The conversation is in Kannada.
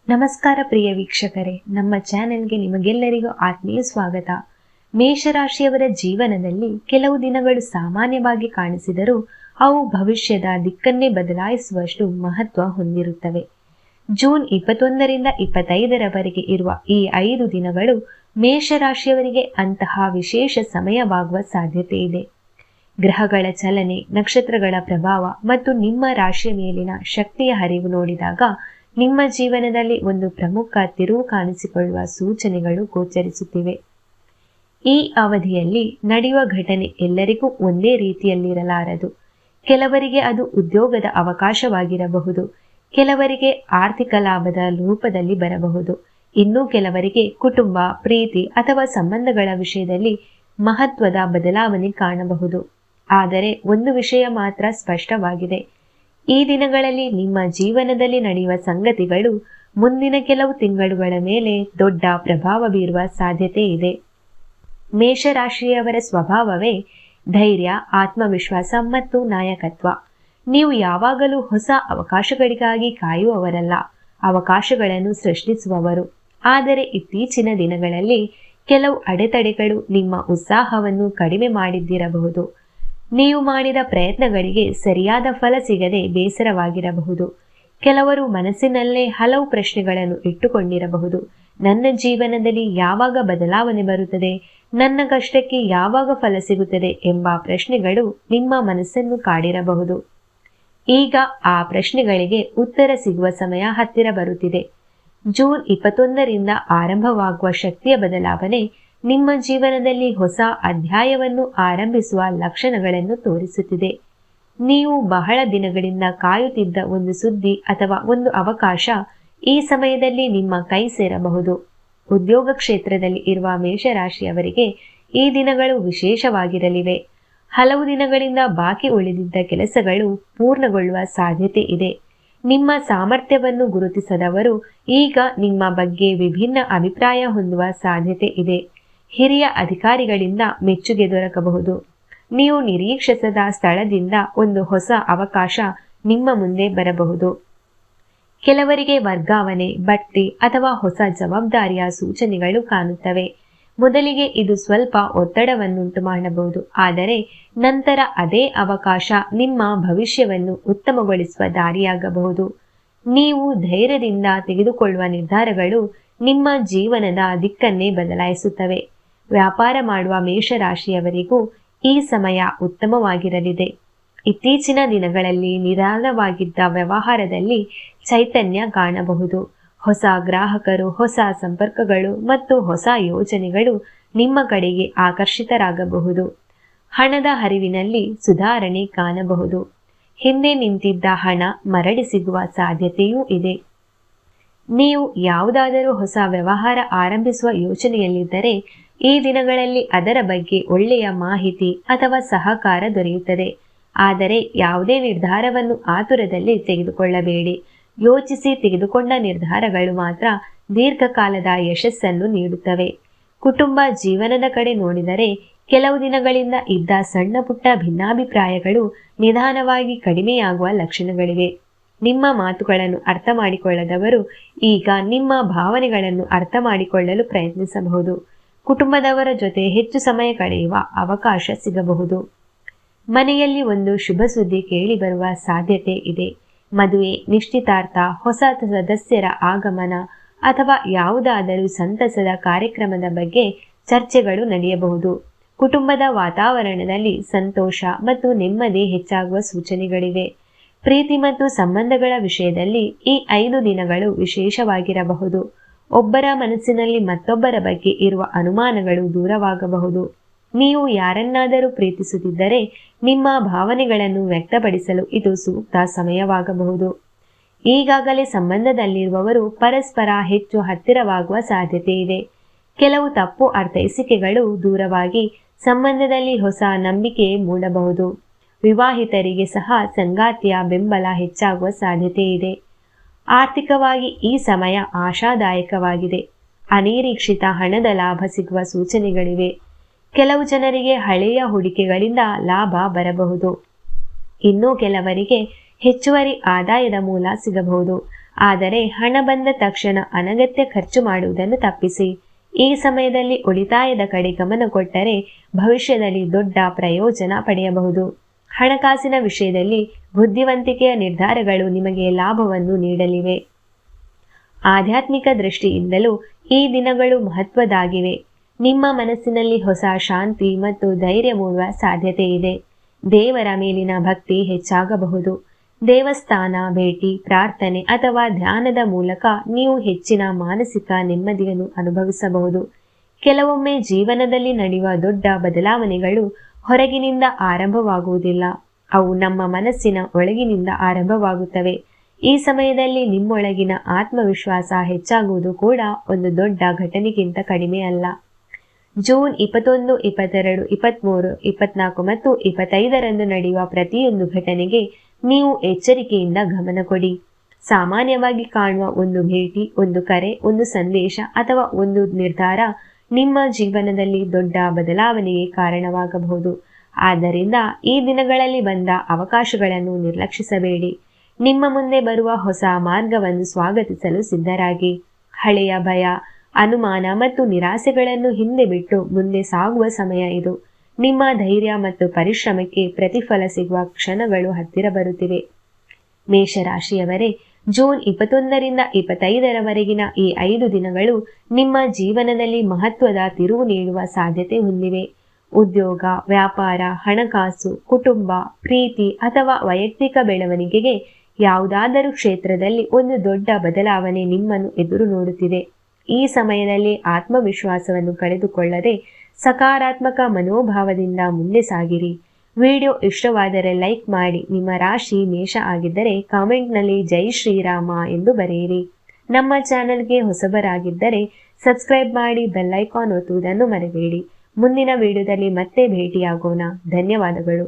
ನಮಸ್ಕಾರ ಪ್ರಿಯ ವೀಕ್ಷಕರೇ, ನಮ್ಮ ಚಾನೆಲ್ಗೆ ನಿಮಗೆಲ್ಲರಿಗೂ ಆತ್ಮೀಯ ಸ್ವಾಗತ. ಮೇಷರಾಶಿಯವರ ಜೀವನದಲ್ಲಿ ಕೆಲವು ದಿನಗಳು ಸಾಮಾನ್ಯವಾಗಿ ಕಾಣಿಸಿದರೂ ಅವು ಭವಿಷ್ಯದ ದಿಕ್ಕನ್ನೇ ಬದಲಾಯಿಸುವಷ್ಟು ಮಹತ್ವ ಹೊಂದಿರುತ್ತವೆ. ಜೂನ್ 21ರಿಂದ 25ರವರೆಗೆ ಇರುವ ಈ 5 ದಿನಗಳು ಮೇಷರಾಶಿಯವರಿಗೆ ಅಂತಹ ವಿಶೇಷ ಸಮಯವಾಗುವ ಸಾಧ್ಯತೆ ಇದೆ. ಗ್ರಹಗಳ ಚಲನೆ, ನಕ್ಷತ್ರಗಳ ಪ್ರಭಾವ ಮತ್ತು ನಿಮ್ಮ ರಾಶಿಯ ಮೇಲಿನ ಶಕ್ತಿಯ ಹರಿವು ನೋಡಿದಾಗ ನಿಮ್ಮ ಜೀವನದಲ್ಲಿ ಒಂದು ಪ್ರಮುಖ ತಿರುವು ಕಾಣಿಸಿಕೊಳ್ಳುವ ಸೂಚನೆಗಳು ಗೋಚರಿಸುತ್ತಿವೆ. ಈ ಅವಧಿಯಲ್ಲಿ ನಡೆಯುವ ಘಟನೆ ಎಲ್ಲರಿಗೂ ಒಂದೇ ರೀತಿಯಲ್ಲಿರಲಾರದು. ಕೆಲವರಿಗೆ ಅದು ಉದ್ಯೋಗದ ಅವಕಾಶವಾಗಿರಬಹುದು, ಕೆಲವರಿಗೆ ಆರ್ಥಿಕ ಲಾಭದ ರೂಪದಲ್ಲಿ ಬರಬಹುದು, ಇನ್ನು ಕೆಲವರಿಗೆ ಕುಟುಂಬ, ಪ್ರೀತಿ ಅಥವಾ ಸಂಬಂಧಗಳ ವಿಷಯದಲ್ಲಿ ಮಹತ್ವದ ಬದಲಾವಣೆ ಕಾಣಬಹುದು. ಆದರೆ ಒಂದು ವಿಷಯ ಮಾತ್ರ ಸ್ಪಷ್ಟವಾಗಿದೆ: ಈ ದಿನಗಳಲ್ಲಿ ನಿಮ್ಮ ಜೀವನದಲ್ಲಿ ನಡೆಯುವ ಸಂಗತಿಗಳು ಮುಂದಿನ ಕೆಲವು ತಿಂಗಳುಗಳ ಮೇಲೆ ದೊಡ್ಡ ಪ್ರಭಾವ ಬೀರುವ ಸಾಧ್ಯತೆ ಇದೆ. ಮೇಷರಾಶಿಯವರ ಸ್ವಭಾವವೇ ಧೈರ್ಯ, ಆತ್ಮವಿಶ್ವಾಸ ಮತ್ತು ನಾಯಕತ್ವ. ನೀವು ಯಾವಾಗಲೂ ಹೊಸ ಅವಕಾಶಗಳಿಗಾಗಿ ಕಾಯುವವರಲ್ಲ, ಅವಕಾಶಗಳನ್ನು ಸೃಷ್ಟಿಸುವವರು. ಆದರೆ ಇತ್ತೀಚಿನ ದಿನಗಳಲ್ಲಿ ಕೆಲವು ಅಡೆತಡೆಗಳು ನಿಮ್ಮ ಉತ್ಸಾಹವನ್ನು ಕಡಿಮೆ ಮಾಡಿದ್ದಿರಬಹುದು. ನೀವು ಮಾಡಿದ ಪ್ರಯತ್ನಗಳಿಗೆ ಸರಿಯಾದ ಫಲ ಸಿಗದೆ ಬೇಸರವಾಗಿರಬಹುದು. ಕೆಲವರು ಮನಸ್ಸಿನಲ್ಲೇ ಹಲವು ಪ್ರಶ್ನೆಗಳನ್ನು ಇಟ್ಟುಕೊಂಡಿರಬಹುದು. ನನ್ನ ಜೀವನದಲ್ಲಿ ಯಾವಾಗ ಬದಲಾವಣೆ ಬರುತ್ತದೆ, ನನ್ನ ಕಷ್ಟಕ್ಕೆ ಯಾವಾಗ ಫಲ ಸಿಗುತ್ತದೆ ಎಂಬ ಪ್ರಶ್ನೆಗಳು ನಿಮ್ಮ ಮನಸ್ಸನ್ನು ಕಾಡಿರಬಹುದು. ಈಗ ಆ ಪ್ರಶ್ನೆಗಳಿಗೆ ಉತ್ತರ ಸಿಗುವ ಸಮಯ ಹತ್ತಿರ ಬರುತ್ತಿದೆ. ಜೂನ್ 21ರಿಂದ ಆರಂಭವಾಗುವ ಶಕ್ತಿಯ ಬದಲಾವಣೆ ನಿಮ್ಮ ಜೀವನದಲ್ಲಿ ಹೊಸ ಅಧ್ಯಾಯವನ್ನು ಆರಂಭಿಸುವ ಲಕ್ಷಣಗಳನ್ನು ತೋರಿಸುತ್ತಿದೆ. ನೀವು ಬಹಳ ದಿನಗಳಿಂದ ಕಾಯುತ್ತಿದ್ದ ಒಂದು ಸುದ್ದಿ ಅಥವಾ ಒಂದು ಅವಕಾಶ ಈ ಸಮಯದಲ್ಲಿ ನಿಮ್ಮ ಕೈ ಸೇರಬಹುದು. ಉದ್ಯೋಗ ಕ್ಷೇತ್ರದಲ್ಲಿ ಇರುವ ಮೇಷರಾಶಿಯವರಿಗೆ ಈ ದಿನಗಳು ವಿಶೇಷವಾಗಿರಲಿವೆ. ಹಲವು ದಿನಗಳಿಂದ ಬಾಕಿ ಉಳಿದಿದ್ದ ಕೆಲಸಗಳು ಪೂರ್ಣಗೊಳ್ಳುವ ಸಾಧ್ಯತೆ ಇದೆ. ನಿಮ್ಮ ಸಾಮರ್ಥ್ಯವನ್ನು ಗುರುತಿಸದವರು ಈಗ ನಿಮ್ಮ ಬಗ್ಗೆ ವಿಭಿನ್ನ ಅಭಿಪ್ರಾಯ ಹೊಂದುವ ಸಾಧ್ಯತೆ ಇದೆ. ಹಿರಿಯ ಅಧಿಕಾರಿಗಳಿಂದ ಮೆಚ್ಚುಗೆ ದೊರಕಬಹುದು. ನೀವು ನಿರೀಕ್ಷಿಸದ ಸ್ಥಳದಿಂದ ಒಂದು ಹೊಸ ಅವಕಾಶ ನಿಮ್ಮ ಮುಂದೆ ಬರಬಹುದು. ಕೆಲವರಿಗೆ ವರ್ಗಾವಣೆ, ಬಡ್ತಿ ಅಥವಾ ಹೊಸ ಜವಾಬ್ದಾರಿಯ ಸೂಚನೆಗಳು ಕಾಣುತ್ತವೆ. ಮೊದಲಿಗೆ ಇದು ಸ್ವಲ್ಪ ಒತ್ತಡವನ್ನುಂಟು ಮಾಡಬಹುದು, ಆದರೆ ನಂತರ ಅದೇ ಅವಕಾಶ ನಿಮ್ಮ ಭವಿಷ್ಯವನ್ನು ಉತ್ತಮಗೊಳಿಸುವ ದಾರಿಯಾಗಬಹುದು. ನೀವು ಧೈರ್ಯದಿಂದ ತೆಗೆದುಕೊಳ್ಳುವ ನಿರ್ಧಾರಗಳು ನಿಮ್ಮ ಜೀವನದ ದಿಕ್ಕನ್ನೇ ಬದಲಾಯಿಸುತ್ತವೆ. ವ್ಯಾಪಾರ ಮಾಡುವ ಮೇಷರಾಶಿಯವರಿಗೂ ಈ ಸಮಯ ಉತ್ತಮವಾಗಿರಲಿದೆ. ಇತ್ತೀಚಿನ ದಿನಗಳಲ್ಲಿ ನಿರಾಳವಾಗಿದ್ದ ವ್ಯವಹಾರದಲ್ಲಿ ಚೈತನ್ಯ ಕಾಣಬಹುದು. ಹೊಸ ಗ್ರಾಹಕರು, ಹೊಸ ಸಂಪರ್ಕಗಳು ಮತ್ತು ಹೊಸ ಯೋಜನೆಗಳು ನಿಮ್ಮ ಕಡೆಗೆ ಆಕರ್ಷಿತರಾಗಬಹುದು. ಹಣದ ಹರಿವಿನಲ್ಲಿ ಸುಧಾರಣೆ ಕಾಣಬಹುದು. ಹಿಂದೆ ನಿಂತಿದ್ದ ಹಣ ಮರಳಿ ಸಿಗುವ ಸಾಧ್ಯತೆಯೂ ಇದೆ. ನೀವು ಯಾವುದಾದರೂ ಹೊಸ ವ್ಯವಹಾರ ಆರಂಭಿಸುವ ಯೋಚನೆಯಲ್ಲಿದ್ದರೆ ಈ ದಿನಗಳಲ್ಲಿ ಅದರ ಬಗ್ಗೆ ಒಳ್ಳೆಯ ಮಾಹಿತಿ ಅಥವಾ ಸಹಕಾರ ದೊರೆಯುತ್ತದೆ. ಆದರೆ ಯಾವುದೇ ನಿರ್ಧಾರವನ್ನು ಆತುರದಲ್ಲಿ ತೆಗೆದುಕೊಳ್ಳಬೇಡಿ. ಯೋಚಿಸಿ ತೆಗೆದುಕೊಂಡ ನಿರ್ಧಾರಗಳು ಮಾತ್ರ ದೀರ್ಘಕಾಲದ ಯಶಸ್ಸನ್ನು ನೀಡುತ್ತವೆ. ಕುಟುಂಬ ಜೀವನದ ಕಡೆ ನೋಡಿದರೆ ಕೆಲವು ದಿನಗಳಿಂದ ಇದ್ದ ಸಣ್ಣ ಪುಟ್ಟ ಭಿನ್ನಾಭಿಪ್ರಾಯಗಳು ನಿಧಾನವಾಗಿ ಕಡಿಮೆಯಾಗುವ ಲಕ್ಷಣಗಳಿವೆ. ನಿಮ್ಮ ಮಾತುಗಳನ್ನು ಅರ್ಥ ಮಾಡಿಕೊಳ್ಳದವರು ಈಗ ನಿಮ್ಮ ಭಾವನೆಗಳನ್ನು ಅರ್ಥ ಮಾಡಿಕೊಳ್ಳಲು ಪ್ರಯತ್ನಿಸಬಹುದು. ಕುಟುಂಬದವರ ಜೊತೆ ಹೆಚ್ಚು ಸಮಯ ಕಳೆಯುವ ಅವಕಾಶ ಸಿಗಬಹುದು. ಮನೆಯಲ್ಲಿ ಒಂದು ಶುಭ ಸುದ್ದಿ ಕೇಳಿ ಬರುವ ಸಾಧ್ಯತೆ ಇದೆ. ಮದುವೆ, ನಿಶ್ಚಿತಾರ್ಥ, ಹೊಸ ಸದಸ್ಯರ ಆಗಮನ ಅಥವಾ ಯಾವುದಾದರೂ ಸಂತಸದ ಕಾರ್ಯಕ್ರಮದ ಬಗ್ಗೆ ಚರ್ಚೆಗಳು ನಡೆಯಬಹುದು. ಕುಟುಂಬದ ವಾತಾವರಣದಲ್ಲಿ ಸಂತೋಷ ಮತ್ತು ನೆಮ್ಮದಿ ಹೆಚ್ಚಾಗುವ ಸೂಚನೆಗಳಿವೆ. ಪ್ರೀತಿ ಮತ್ತು ಸಂಬಂಧಗಳ ವಿಷಯದಲ್ಲಿ ಈ 5 ದಿನಗಳು ವಿಶೇಷವಾಗಿರಬಹುದು. ಒಬ್ಬರ ಮನಸ್ಸಿನಲ್ಲಿ ಮತ್ತೊಬ್ಬರ ಬಗ್ಗೆ ಇರುವ ಅನುಮಾನಗಳು ದೂರವಾಗಬಹುದು. ನೀವು ಯಾರನ್ನಾದರೂ ಪ್ರೀತಿಸುತ್ತಿದ್ದರೆ ನಿಮ್ಮ ಭಾವನೆಗಳನ್ನು ವ್ಯಕ್ತಪಡಿಸಲು ಇದು ಸೂಕ್ತ ಸಮಯವಾಗಬಹುದು. ಈಗಾಗಲೇ ಸಂಬಂಧದಲ್ಲಿರುವವರು ಪರಸ್ಪರ ಹೆಚ್ಚು ಹತ್ತಿರವಾಗುವ ಸಾಧ್ಯತೆ ಇದೆ. ಕೆಲವು ತಪ್ಪು ಅರ್ಥೈಸಿಕೆಗಳು ದೂರವಾಗಿ ಸಂಬಂಧದಲ್ಲಿ ಹೊಸ ನಂಬಿಕೆ ಮೂಡಬಹುದು. ವಿವಾಹಿತರಿಗೆ ಸಹ ಸಂಗಾತಿಯ ಬೆಂಬಲ ಹೆಚ್ಚಾಗುವ ಸಾಧ್ಯತೆ ಇದೆ. ಆರ್ಥಿಕವಾಗಿ ಈ ಸಮಯ ಆಶಾದಾಯಕವಾಗಿದೆ. ಅನಿರೀಕ್ಷಿತ ಹಣದ ಲಾಭ ಸಿಗುವ ಸೂಚನೆಗಳಿವೆ. ಕೆಲವು ಜನರಿಗೆ ಹಳೆಯ ಹೂಡಿಕೆಗಳಿಂದ ಲಾಭ ಬರಬಹುದು. ಇನ್ನು ಕೆಲವರಿಗೆ ಹೆಚ್ಚುವರಿ ಆದಾಯದ ಮೂಲ ಸಿಗಬಹುದು. ಆದರೆ ಹಣ ಬಂದ ತಕ್ಷಣ ಅನಗತ್ಯ ಖರ್ಚು ಮಾಡುವುದನ್ನು ತಪ್ಪಿಸಿ. ಈ ಸಮಯದಲ್ಲಿ ಉಳಿತಾಯದ ಕಡೆ ಗಮನ ಕೊಟ್ಟರೆ ಭವಿಷ್ಯದಲ್ಲಿ ದೊಡ್ಡ ಪ್ರಯೋಜನ ಪಡೆಯಬಹುದು. ಹಣಕಾಸಿನ ವಿಷಯದಲ್ಲಿ ಬುದ್ಧಿವಂತಿಕೆಯ ನಿರ್ಧಾರಗಳು ನಿಮಗೆ ಲಾಭವನ್ನು ನೀಡಲಿವೆ. ಆಧ್ಯಾತ್ಮಿಕ ದೃಷ್ಟಿಯಿಂದಲೂ ಈ ದಿನಗಳು ಮಹತ್ವದಾಗಿವೆ. ನಿಮ್ಮ ಮನಸ್ಸಿನಲ್ಲಿ ಹೊಸ ಶಾಂತಿ ಮತ್ತು ಧೈರ್ಯ ಮೂಡುವ ಸಾಧ್ಯತೆ ಇದೆ. ದೇವರ ಮೇಲಿನ ಭಕ್ತಿ ಹೆಚ್ಚಾಗಬಹುದು. ದೇವಸ್ಥಾನ ಭೇಟಿ, ಪ್ರಾರ್ಥನೆ ಅಥವಾ ಧ್ಯಾನದ ಮೂಲಕ ನೀವು ಹೆಚ್ಚಿನ ಮಾನಸಿಕ ನೆಮ್ಮದಿಯನ್ನು ಅನುಭವಿಸಬಹುದು. ಕೆಲವೊಮ್ಮೆ ಜೀವನದಲ್ಲಿ ನಡೆಯುವ ದೊಡ್ಡ ಬದಲಾವಣೆಗಳು ಹೊರಗಿನಿಂದ ಆರಂಭವಾಗುವುದಿಲ್ಲ, ಅವು ನಮ್ಮ ಮನಸ್ಸಿನ ಒಳಗಿನಿಂದ ಆರಂಭವಾಗುತ್ತವೆ. ಈ ಸಮಯದಲ್ಲಿ ನಿಮ್ಮೊಳಗಿನ ಆತ್ಮವಿಶ್ವಾಸ ಹೆಚ್ಚಾಗುವುದು ಕೂಡ ಒಂದು ದೊಡ್ಡ ಘಟನೆಗಿಂತ ಕಡಿಮೆ ಅಲ್ಲ. ಜೂನ್ 21, 22, 23, 24 ಮತ್ತು 25ರಂದು ನಡೆಯುವ ಪ್ರತಿಯೊಂದು ಘಟನೆಗೆ ನೀವು ಎಚ್ಚರಿಕೆಯಿಂದ ಗಮನ ಕೊಡಿ. ಸಾಮಾನ್ಯವಾಗಿ ಕಾಣುವ ಒಂದು ಭೇಟಿ, ಒಂದು ಕರೆ, ಒಂದು ಸಂದೇಶ ಅಥವಾ ಒಂದು ನಿರ್ಧಾರ ನಿಮ್ಮ ಜೀವನದಲ್ಲಿ ದೊಡ್ಡ ಬದಲಾವಣೆಗೆ ಕಾರಣವಾಗಬಹುದು. ಆದ್ದರಿಂದ ಈ ದಿನಗಳಲ್ಲಿ ಬಂದ ಅವಕಾಶಗಳನ್ನು ನಿರ್ಲಕ್ಷಿಸಬೇಡಿ. ನಿಮ್ಮ ಮುಂದೆ ಬರುವ ಹೊಸ ಮಾರ್ಗವನ್ನು ಸ್ವಾಗತಿಸಲು ಸಿದ್ಧರಾಗಿ. ಹಳೆಯ ಭಯ, ಅನುಮಾನ ಮತ್ತು ನಿರಾಸೆಗಳನ್ನು ಹಿಂದೆ ಬಿಟ್ಟು ಮುಂದೆ ಸಾಗುವ ಸಮಯ ಇದು. ನಿಮ್ಮ ಧೈರ್ಯ ಮತ್ತು ಪರಿಶ್ರಮಕ್ಕೆ ಪ್ರತಿಫಲ ಸಿಗುವ ಕ್ಷಣಗಳು ಹತ್ತಿರ ಬರುತ್ತಿವೆ. ಮೇಷರಾಶಿಯವರೇ, ಜೂನ್ 21ರಿಂದ 25ರವರೆಗಿನ ಈ 5 ದಿನಗಳು ನಿಮ್ಮ ಜೀವನದಲ್ಲಿ ಮಹತ್ವದ ತಿರುವು ನೀಡುವ ಸಾಧ್ಯತೆ ಹೊಂದಿವೆ. ಉದ್ಯೋಗ, ವ್ಯಾಪಾರ, ಹಣಕಾಸು, ಕುಟುಂಬ, ಪ್ರೀತಿ ಅಥವಾ ವೈಯಕ್ತಿಕ ಬೆಳವಣಿಗೆಗೆ ಯಾವುದಾದರೂ ಕ್ಷೇತ್ರದಲ್ಲಿ ಒಂದು ದೊಡ್ಡ ಬದಲಾವಣೆ ನಿಮ್ಮನ್ನು ಎದುರು ನೋಡುತ್ತಿದೆ. ಈ ಸಮಯದಲ್ಲಿ ಆತ್ಮವಿಶ್ವಾಸವನ್ನು ಕಳೆದುಕೊಳ್ಳದೆ ಸಕಾರಾತ್ಮಕ ಮನೋಭಾವದಿಂದ ಮುಂದೆ ಸಾಗಿರಿ. ವಿಡಿಯೋ ಇಷ್ಟವಾದರೆ ಲೈಕ್ ಮಾಡಿ. ನಿಮ್ಮ ರಾಶಿ ಮೇಷ ಆಗಿದ್ದರೆ ಕಾಮೆಂಟ್ನಲ್ಲಿ ಜೈ ಶ್ರೀರಾಮ ಎಂದು ಬರೆಯಿರಿ. ನಮ್ಮ ಚಾನೆಲ್ಗೆ ಹೊಸಬರಾಗಿದ್ದರೆ ಸಬ್ಸ್ಕ್ರೈಬ್ ಮಾಡಿ, ಬೆಲ್ ಐಕಾನ್ ಒತ್ತುವುದನ್ನು ಮರೆಯಬೇಡಿ. ಮುಂದಿನ ವಿಡಿಯೋದಲ್ಲಿ ಮತ್ತೆ ಭೇಟಿಯಾಗೋಣ. ಧನ್ಯವಾದಗಳು.